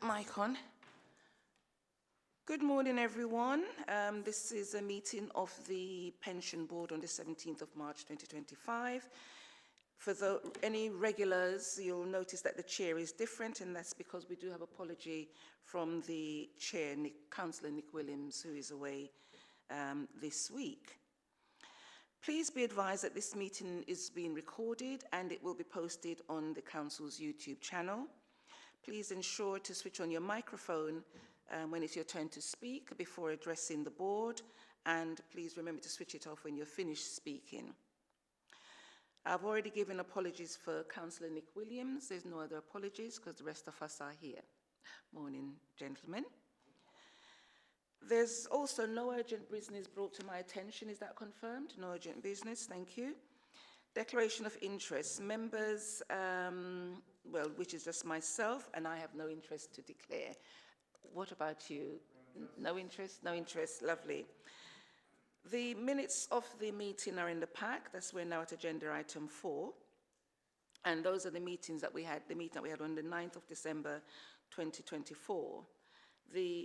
Mic on. Good morning, everyone. This is a meeting of the Pension Board on the 17th of March 2025. For any regulars, you'll notice that the chair is different, and that's because we do have apology from the chair, Councillor Nick Williams, who is away this week. Please be advised that this meeting is being recorded and it will be posted on the Council's YouTube channel. Please ensure to switch on your microphone when it's your turn to speak before addressing the board, and please remember to switch it off when you're finished speaking. I've already given apologies for Councillor Nick Williams. There's no other apologies because the rest of us are here. Morning, gentlemen. There's also no urgent business brought to my attention. Is that confirmed? No urgent business, thank you. Declaration of interest. Members, well, which is just myself, and I have no interest to declare. What about you? No interest? No interest, lovely. The minutes of the meeting are in the pack. We're now at agenda item 4. And those are the meetings that we had, the meeting that we had on the 9th of December 2024.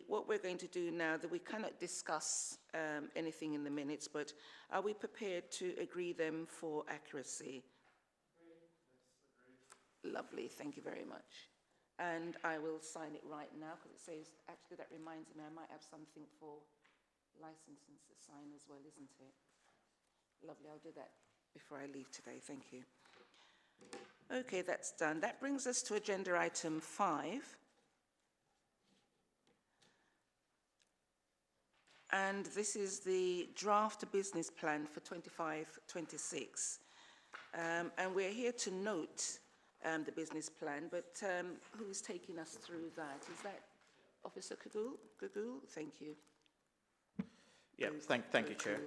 What we're going to do now, that we cannot discuss anything in the minutes, but are we prepared to agree them for accuracy? Agreed. Lovely, thank you very much. And I will sign it right now because it says, actually that reminds me I might have something for licensing to sign as well, isn't it? Lovely, I'll do that before I leave today, thank you. Okay, that's done. That brings us to agenda item 5. And this is the draft business plan for 25-26. And we're here to note the business plan, but who's taking us through that? Is that Officer Kagul? Thank you. Yeah, thank you, Chair.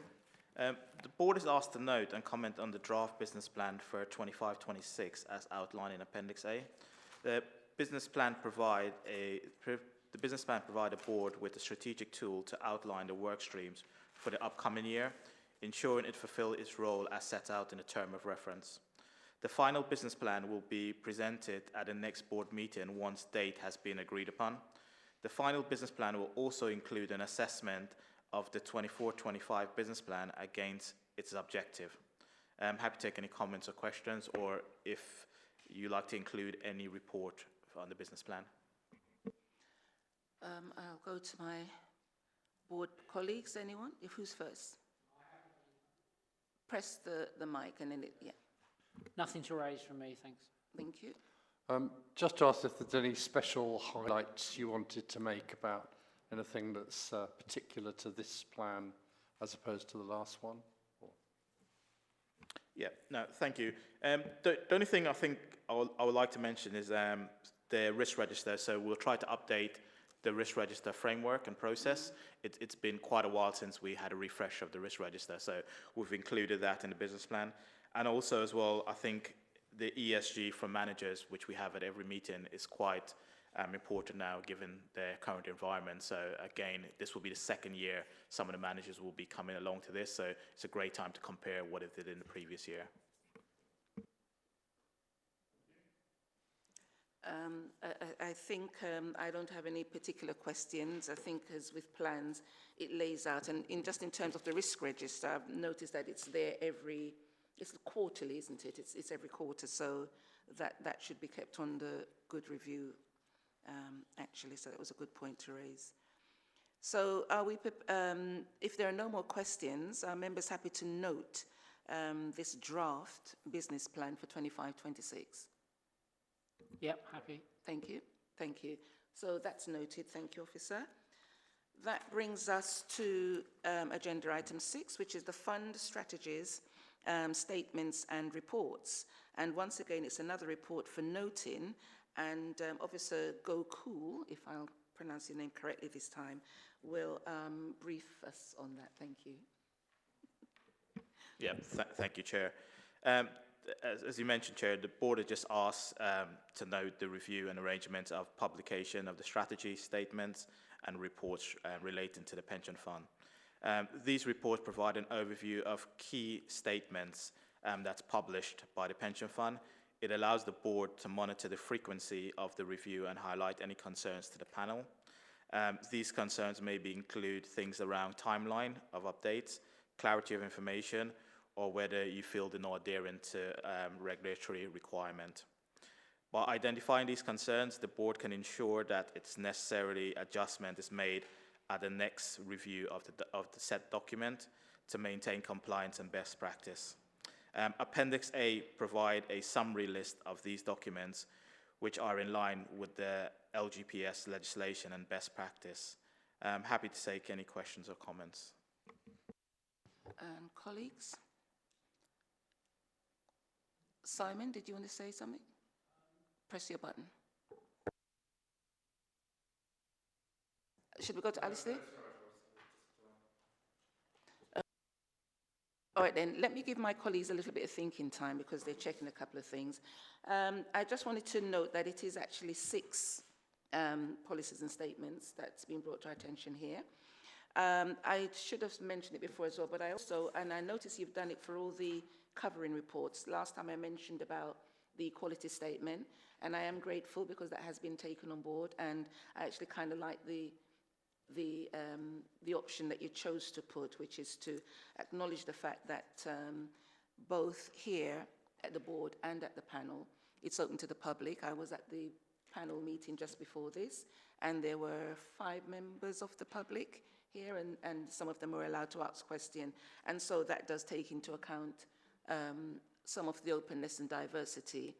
The board is asked to note and comment on the draft business plan for 25-26 as outlined in Appendix A. The business plan provide a board with a strategic tool to outline the work streams for the upcoming year, ensuring it fulfills its role as set out in the term of reference. The final business plan will be presented at the next board meeting once date has been agreed upon. The final business plan will also include an assessment of the 24-25 business plan against its objective. I'm happy to take any comments or questions, or if you like to include any report on the business plan. I'll go to my board colleagues. Anyone? Who's first? Press the mic and then yeah. Nothing to raise from me, thanks. Thank you. Just to ask if there's any special highlights you wanted to make about anything that's particular to this plan as opposed to the last one? Or? Yeah, no, thank you. The only thing I think I would like to mention is the risk register. So we'll try to update the risk register framework and process. It's been quite a while since we had a refresh of the risk register, so we've included that in the business plan. And also as well, I think the ESG for managers, which we have at every meeting, is quite important now given the current environment. So again, this will be the second year some of the managers will be coming along to this, so it's a great time to compare what it did in the previous year. I think I don't have any particular questions. I think as with plans, it lays out, and just in terms of the risk register, I've noticed that it's there it's quarterly, isn't it? It's every quarter, so that should be kept on the good review, actually, so that was a good point to raise. So if there are no more questions, are members happy to note this draft business plan for 25-26? Yep, happy. Thank you. Thank you. So that's noted. Thank you, Officer. That brings us to agenda item 6, which is the fund strategies, statements and reports. And once again, it's another report for noting. And Officer Gokul, if I'll pronounce your name correctly this time, will brief us on that. Thank you. Yeah, thank you, Chair. As you mentioned, Chair, the board has just asked to note the review and arrangement of publication of the strategy statements and reports relating to the pension fund. These reports provide an overview of key statements that's published by the pension fund. It allows the board to monitor the frequency of the review and highlight any concerns to the panel. These concerns maybe include things around timeline of updates, clarity of information, or whether you feel they're not adherent to regulatory requirement. By identifying these concerns, the board can ensure that its necessary adjustment is made at the next review of the set document to maintain compliance and best practice. Appendix A provide a summary list of these documents which are in line with the LGPS legislation and best practice. I'm happy to take any questions or comments. Colleagues? Simon, did you want to say something? Press your button. Should we go to Alistair? All right then, let me give my colleagues a little bit of thinking time because they're checking a couple of things. I just wanted to note that it is actually 6 policies and statements that's been brought to our attention here. I should have mentioned it before as well, but I notice you've done it for all the covering reports. Last time I mentioned about the quality statement, and I am grateful because that has been taken on board, and I actually kind of like the option that you chose to put, which is to acknowledge the fact that both here at the board and at the panel, it's open to the public. I was at the panel meeting just before this, and there were 5 members of the public here, and some of them were allowed to ask questions. And so that does take into account some of the openness and diversity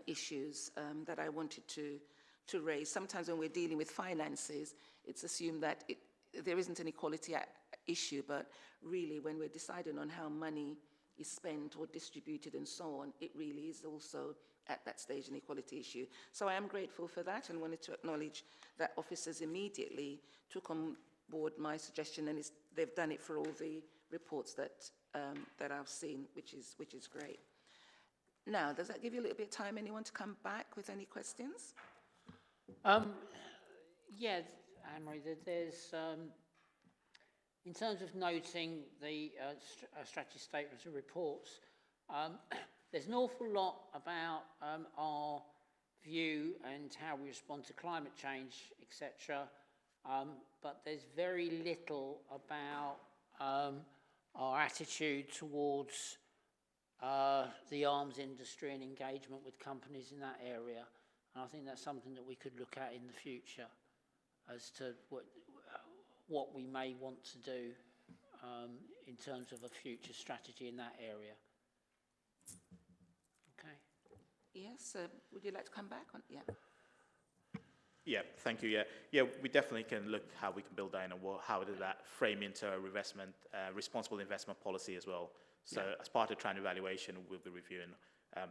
issues that I wanted to raise. Sometimes when we're dealing with finances, it's assumed that there isn't an equality issue, but really when we're deciding on how money is spent or distributed and so on, it really is also at that stage an equality issue. So I am grateful for that and wanted to acknowledge that officers immediately took on board my suggestion, and they've done it for all the reports that I've seen, which is great. Now, does that give you a little bit of time? Anyone to come back with any questions? Yeah, Anne-Marie, there's, in terms of noting the strategy statements and reports, there's an awful lot about our view and how we respond to climate change, etc. But there's very little about our attitude towards the arms industry and engagement with companies in that area. And I think that's something that we could look at in the future as to what we may want to do in terms of a future strategy in that area. Okay. Yes, would you like to come back on? Yeah. Yeah, thank you. Yeah, we definitely can look how we can build that in, and how does that frame into a responsible investment policy as well. So as part of trend evaluation, we'll be reviewing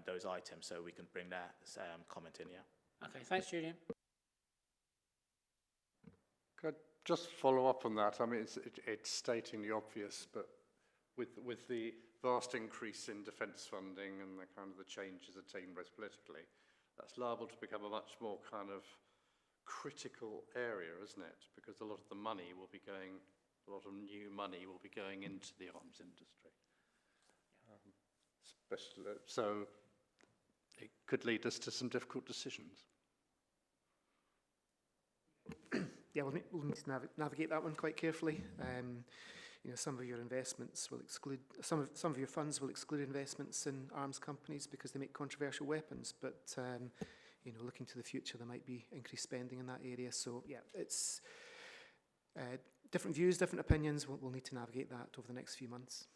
those items, so we can bring that comment in. Yeah. Okay. Thanks, Julian. Could I just follow up on that? I mean, it's stating the obvious, but with the vast increase in defence funding and the kind of the changes that are taking place politically, that's liable to become a much more kind of critical area, isn't it? Because a lot of the money will be going, a lot of new money will be going into the arms industry. So it could lead us to some difficult decisions. Yeah, we'll need to navigate that one quite carefully. You know, some of your investments will exclude, some of your funds will exclude investments in arms companies because they make controversial weapons. But you know, looking to the future, there might be increased spending in that area. So yeah, it's different views, different opinions. We'll need to navigate that over the next few months.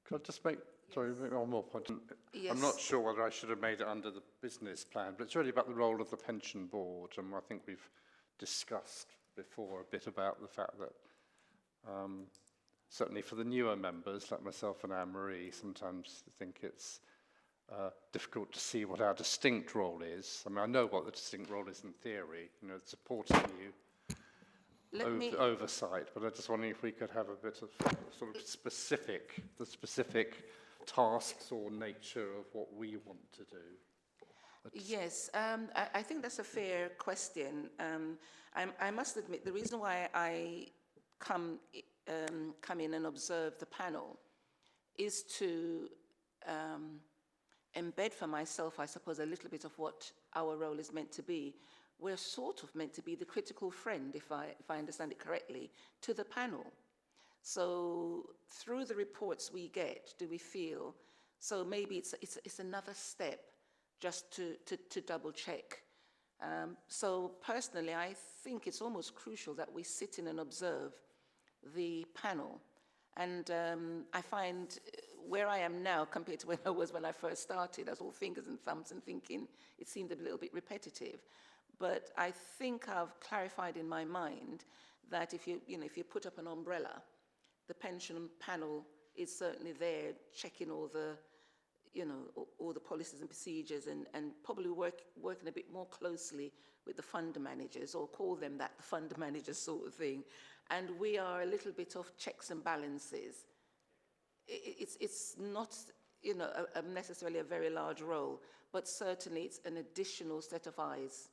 Could I just make, sorry, one more point? Yes. I'm not sure whether I should have made it under the business plan, but it's really about the role of the pension board, and I think we've discussed before a bit about the fact that certainly for the newer members, like myself and Anne-Marie, sometimes I think it's difficult to see what our distinct role is. I mean, I know what the distinct role is in theory, you know, supporting you, oversight, but I just wondering if we could have a bit of sort of specific tasks or nature of what we want to do. Yes, I think that's a fair question. I must admit, the reason why I come in and observe the panel is to embed for myself, I suppose, a little bit of what our role is meant to be. We're sort of meant to be the critical friend, if I understand it correctly, to the panel. So through the reports we get, do we feel, so maybe it's another step just to double check. So personally, I think it's almost crucial that we sit in and observe the panel. And I find where I am now compared to where I was when I first started, I was all fingers and thumbs and thinking it seemed a little bit repetitive. But I think I've clarified in my mind that if you put up an umbrella, the pension panel is certainly there checking all the, all the policies and procedures and probably working a bit more closely with the fund managers, or call them that, the fund managers sort of thing. And we are a little bit of checks and balances. It's not, necessarily a very large role, but certainly it's an additional set of eyes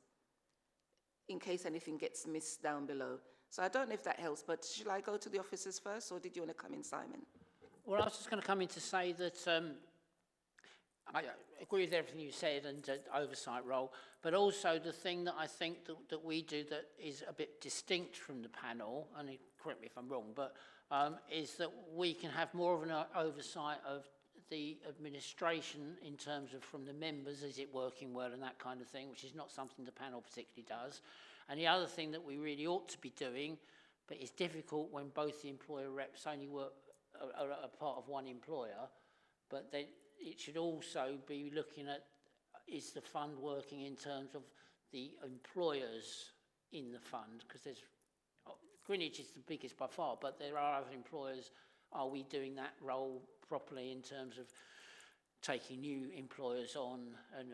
in case anything gets missed down below. So I don't know if that helps, but should I go to the officers first, or did you want to come in, Simon? Well, I was just going to come in to say that I agree with everything you said and oversight role, but also the thing that I think that we do that is a bit distinct from the panel, and correct me if I'm wrong, but is that we can have more of an oversight of the administration in terms of from the members, is it working well and that kind of thing, which is not something the panel particularly does. And the other thing that we really ought to be doing, but it's difficult when both the employer reps only work a part of one employer, but it should also be looking at, is the fund working in terms of the employers in the fund, because there's, Greenwich is the biggest by far, but there are other employers. Are we doing that role properly in terms of taking new employers on and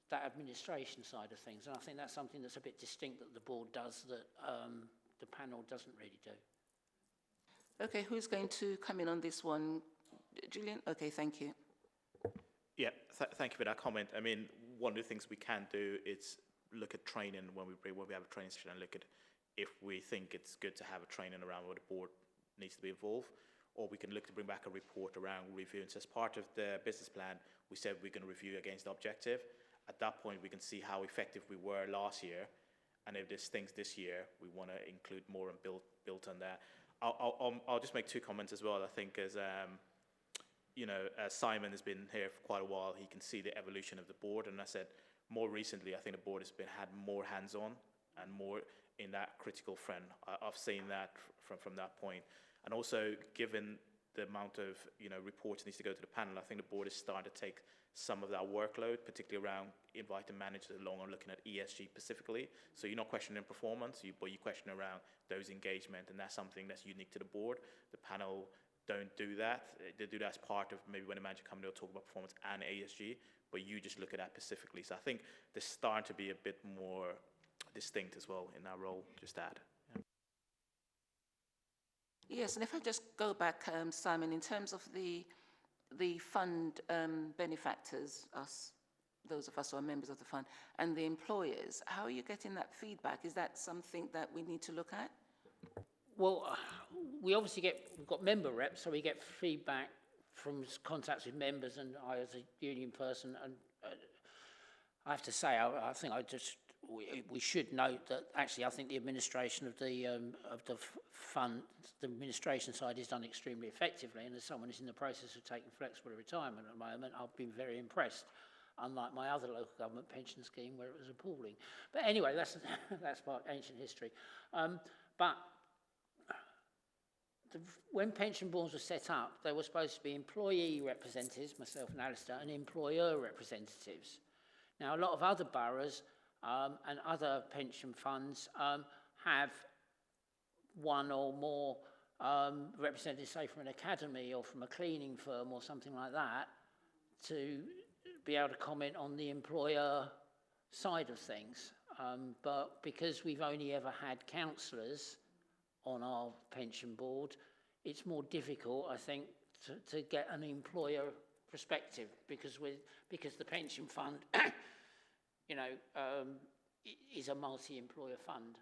that administration side of things? And I think that's something that's a bit distinct that the board does that the panel doesn't really do. Okay, who's going to come in on this one? Julian? Okay, thank you. Yeah, thank you for that comment. I mean, one of the things we can do is look at training when we have a training session, and look at if we think it's good to have a training around where the board needs to be involved, or we can look to bring back a report around reviewing. So as part of the business plan, we said we're going to review against the objective. At that point, we can see how effective we were last year, and if there's things this year, we want to include more and build on that. I'll just make two comments as well. I think as Simon has been here for quite a while, he can see the evolution of the board, and I said more recently, I think the board has had more hands-on and more in that critical friend. I've seen that from that point, and also given the amount of reports that needs to go to the panel, I think the board is starting to take some of that workload, particularly around inviting managers along and looking at ESG specifically. So you're not questioning performance, but you question around those engagement, and that's something that's unique to the board. The panel don't do that. They do that as part of maybe when a manager comes, they'll talk about performance and ESG, but you just look at that specifically. So I think they're starting to be a bit more distinct as well in that role, just that. Yeah. Yes, and if I just go back, Simon, in terms of the fund benefactors, those of us who are members of the fund, and the employers, how are you getting that feedback? Is that something that we need to look at? Well, we obviously we've got member reps, so we get feedback from contacts with members, and I as a union person, and I have to say, I think we should note that actually I think the administration of the fund, the administration side is done extremely effectively, and as someone who's in the process of taking flexible retirement at the moment, I've been very impressed, unlike my other local government pension scheme where it was appalling. But anyway, that's part of ancient history. But when pension boards were set up, they were supposed to be employee representatives, myself and Alistair, and employer representatives. Now, a lot of other boroughs and other pension funds have one or more representatives, say, from an academy or from a cleaning firm or something like that, to be able to comment on the employer side of things. But because we've only ever had councillors on our pension board, it's more difficult, I think, to get an employer perspective, because the pension fund, is a multi-employer fund.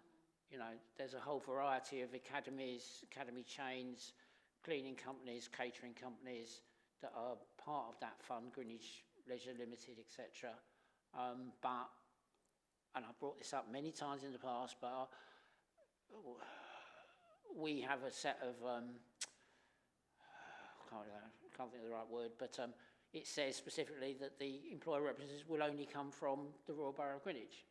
There's a whole variety of academies, academy chains, cleaning companies, catering companies, that are part of that fund, Greenwich Leisure Limited, etc. But, and I've brought this up many times in the past, but we have a set of, can't think of the right word, but it says specifically that the employer representatives will only come from the Royal Borough of Greenwich.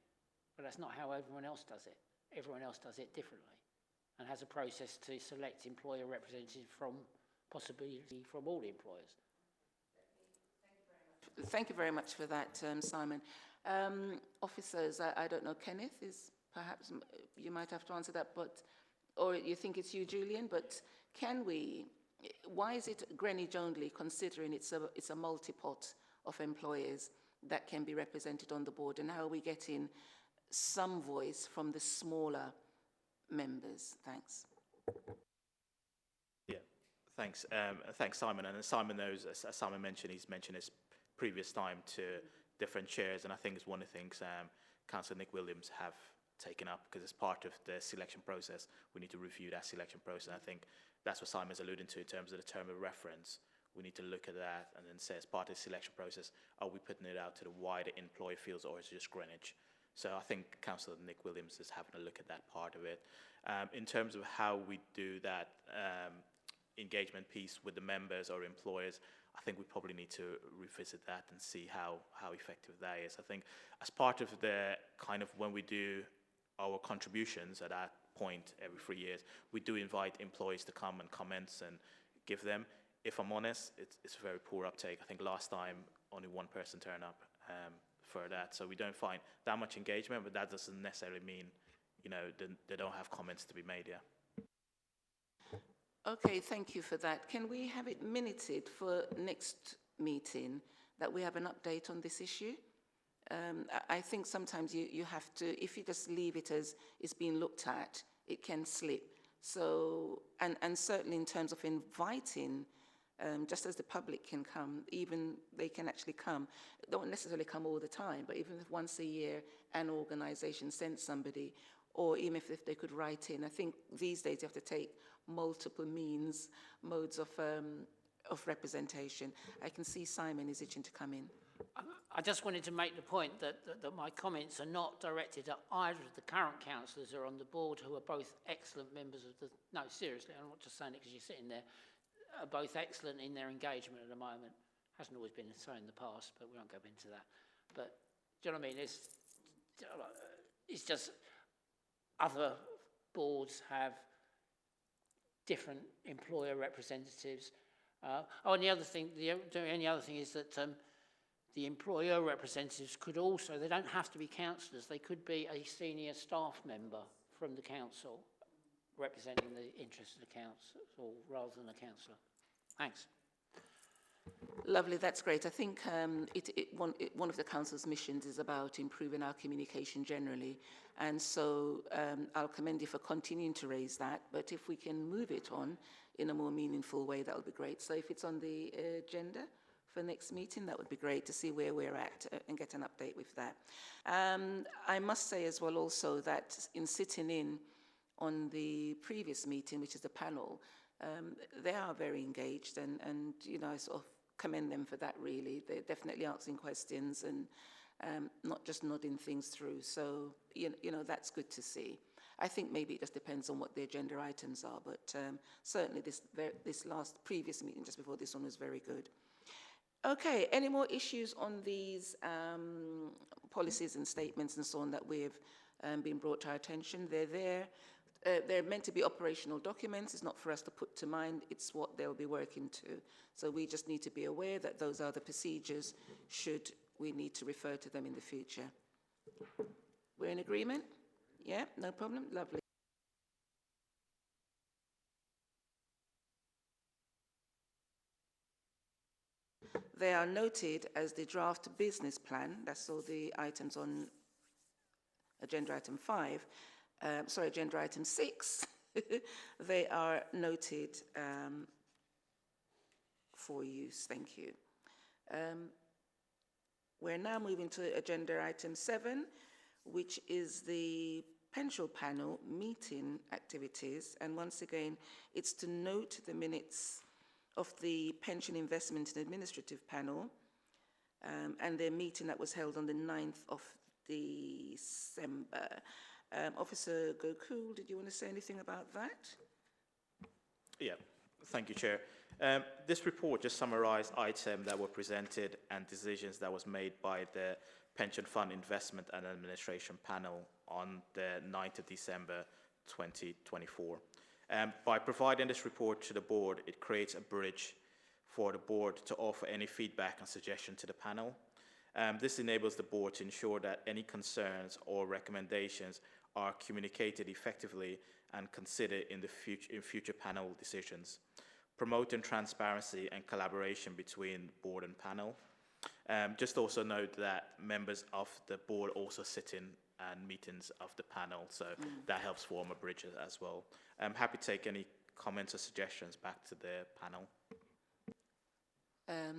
But that's not how everyone else does it. Everyone else does it differently and has a process to select employer representatives from possibly from all the employers. Thank you very much for that, Simon. Officers, I don't know, Kenneth, is perhaps, you might have to answer that, but, or you think it's you, Julian, but can we, why is it Greenwich only, considering it's a multi-pot of employers that can be represented on the board, and how are we getting some voice from the smaller members? Thanks. Yeah, thanks. Thanks, Simon. And as Simon knows, as Simon mentioned, he's mentioned his previous time to different chairs, and I think it's one of the things Councillor Nick Williams have taken up, because as part of the selection process, we need to review that selection process. I think that's what Simon's alluding to in terms of the term of reference. We need to look at that and then say, as part of the selection process, are we putting it out to the wider employee fields, or is it just Greenwich? So I think Councillor Nick Williams is having a look at that part of it. In terms of how we do that engagement piece with the members or employers, I think we probably need to revisit that and see how effective that is. I think as part of the kind of when we do our contributions at that point every 3 years, we do invite employees to come and comment and give them. If I'm honest, it's a very poor uptake. I think last time only one person turned up for that. So we don't find that much engagement, but that doesn't necessarily mean, you know, they don't have comments to be made, yeah. Okay, thank you for that. Can we have it minuted for next meeting that we have an update on this issue? I think sometimes you have to, if you just leave it as it's being looked at, it can slip. So, and certainly in terms of inviting, just as the public can come, even they can actually come, don't necessarily come all the time, but even if once a year an organisation sends somebody, or even if they could write in. I think these days you have to take multiple modes of representation. I can see Simon is itching to come in. I just wanted to make the point that my comments are not directed at either of the current councillors who are on the board, who are both excellent members of the... No, seriously, I'm not just saying it because you're sitting there. Are both excellent in their engagement at the moment. Hasn't always been so in the past, but we won't go into that. But do you know what I mean? It's just other boards have different employer representatives. And the only other thing is that the employer representatives could also, they don't have to be councillors, they could be a senior staff member from the council representing the interests of the council rather than a councillor. Thanks. Lovely, that's great. I think one of the council's missions is about improving our communication generally, and so I'll commend you for continuing to raise that, but if we can move it on in a more meaningful way, that would be great. So if it's on the agenda for next meeting, that would be great to see where we're at and get an update with that. I must say as well also that in sitting in on the previous meeting, which is the panel, they are very engaged, and you know, I sort of commend them for that really. They're definitely asking questions and not just nodding things through. So, you know, that's good to see. I think maybe it just depends on what the agenda items are, but certainly this previous meeting just before this one was very good. Okay, any more issues on these policies and statements and so on that we've been brought to our attention? They're there. They're meant to be operational documents. It's not for us to put to mind. It's what they'll be working to. So we just need to be aware that those are the procedures should we need to refer to them in the future. We're in agreement? Yeah, no problem. Lovely. They are noted as the draft business plan. That's all the items on agenda item 5. Agenda item 6, they are noted for use. Thank you. We're now moving to agenda item 7, which is the pension panel meeting activities. And once again, it's to note the minutes of the Pension Investment and Administrative Panel, and their meeting that was held on the 9th of December. Officer Gokul, did you want to say anything about that? Yeah, thank you, Chair. This report just summarised items that were presented and decisions that was made by the Pension Fund Investment and Administration Panel on the 9th of December 2024. By providing this report to the board, it creates a bridge for the board to offer any feedback and suggestion to the panel. This enables the board to ensure that any concerns or recommendations are communicated effectively and considered in future panel decisions, promoting transparency and collaboration between board and panel. Just also note that members of the board also sit in meetings of the panel, so that helps form a bridge as well. I'm happy to take any comments or suggestions back to the panel.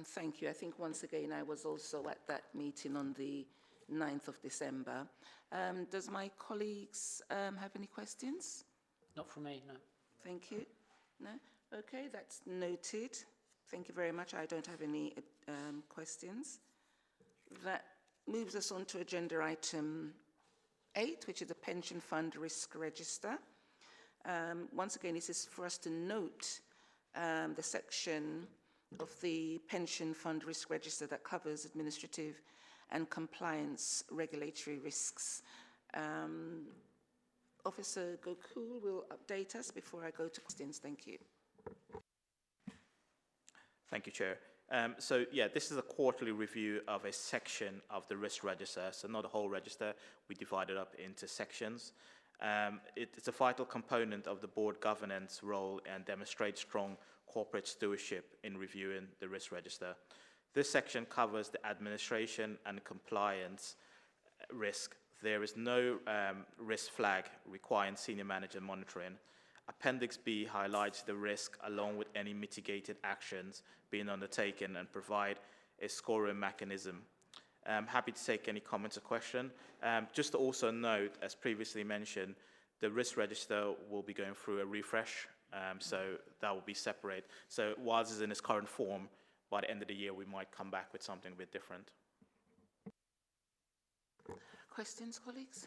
Thank you. I think once again I was also at that meeting on the 9th of December. Does my colleagues have any questions? Not from me, no. Thank you. No? Okay, that's noted. Thank you very much. I don't have any questions. That moves us on to agenda item 8, which is the Pension Fund Risk Register. Once again, this is for us to note the section of the Pension Fund Risk Register that covers administrative and compliance regulatory risks. Officer Gokul will update us before I go to questions. Thank you. Thank you, Chair. So yeah, this is a quarterly review of a section of the risk register, so not a whole register. We divide it up into sections. It's a vital component of the board governance role and demonstrates strong corporate stewardship in reviewing the risk register. This section covers the administration and compliance risk. There is no risk flag requiring senior manager monitoring. Appendix B highlights the risk along with any mitigated actions being undertaken and provide a scoring mechanism. I'm happy to take any comments or questions. Just to also note, as previously mentioned, the risk register will be going through a refresh, so that will be separate. So whilst it's in its current form, by the end of the year, we might come back with something a bit different. Questions, colleagues?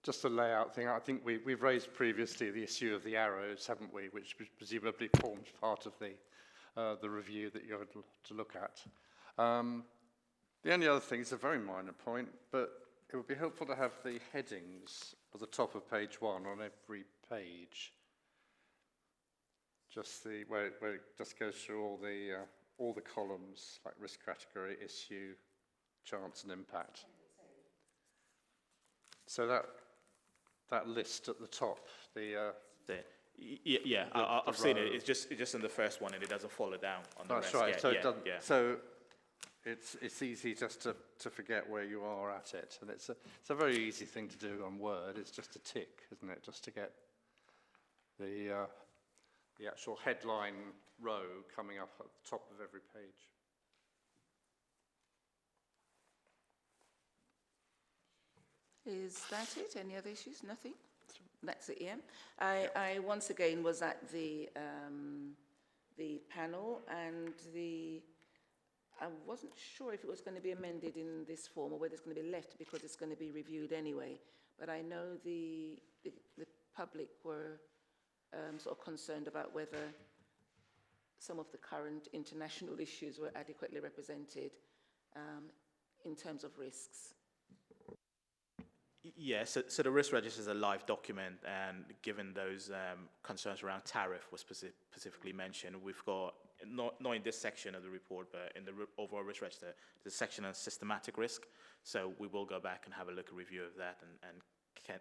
Just a layout thing, I think we've raised previously the issue of the arrows, haven't we, which presumably forms part of the review that you're to look at. The only other thing is a very minor point, but it would be helpful to have the headings at the top of page 1 on every page. Just where it just goes through all the columns, like risk category, issue, chance and impact. So that list at the top, I've seen it. It's just in the first one, and it doesn't follow down on the rest. That's right. Yeah, so yeah, it doesn't. Yeah. So it's easy just to forget where you are at it, and it's a very easy thing to do on Word. It's just a tick, isn't it? Just to get the actual headline row coming up at the top of every page. Is that it? Any other issues? Nothing? That's it, yeah. I once again was at the panel, and I wasn't sure if it was going to be amended in this form or whether it's going to be left because it's going to be reviewed anyway. But I know the public were sort of concerned about whether some of the current international issues were adequately represented in terms of risks. Yeah, so the risk register is a live document, and given those concerns around tariff was specifically mentioned, we've got, not in this section of the report, but in the overall risk register, there's a section on systematic risk. So we will go back and have a look at review of that,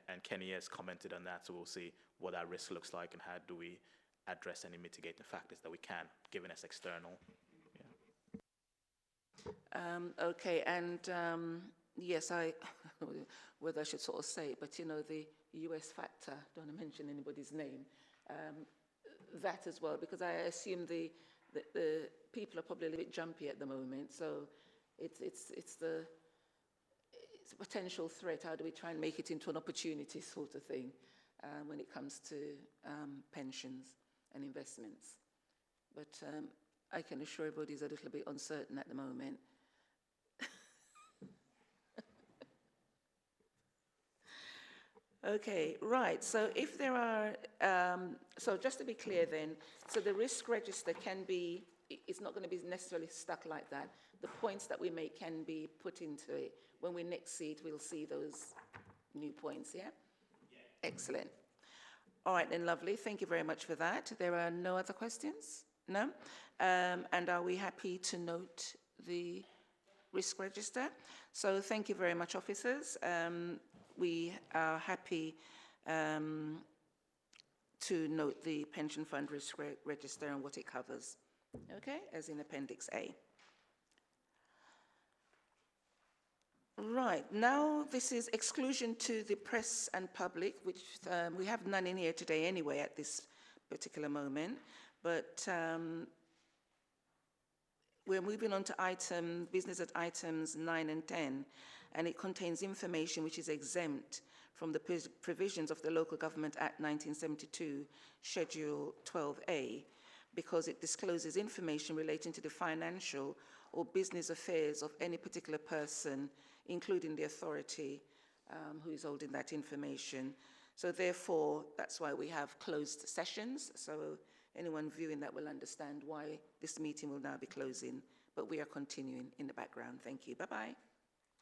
and Kenny has commented on that, so we'll see what our risk looks like and how do we address any mitigating factors that we can, given it's external. Yeah. Okay, and yes, whether I should sort of say it, but you know, the US factor, don't want to mention anybody's name, that as well, because I assume the people are probably a little bit jumpy at the moment, so it's a potential threat. How do we try and make it into an opportunity sort of thing when it comes to pensions and investments. But I can assure everybody's a little bit uncertain at the moment. Okay, right, so if there are, so just to be clear then, so the risk register can be, it's not going to be necessarily stuck like that. The points that we make can be put into it. When we next see it, we'll see those new points, yeah? Excellent. All right then, lovely, thank you very much for that. There are no other questions? No? And are we happy to note the risk register? So thank you very much, officers. We are happy to note the pension fund risk register and what it covers, okay, as in Appendix A. Right, now this is exclusion to the press and public, which we have none in here today anyway at this particular moment, but we're moving on to business at items 9 and 10, and it contains information which is exempt from the provisions of the Local Government Act 1972, Schedule 12A, because it discloses information relating to the financial or business affairs of any particular person, including the authority who is holding that information. So therefore, that's why we have closed sessions. So anyone viewing that will understand why this meeting will now be closing, but we are continuing in the background. Thank you. Bye-bye.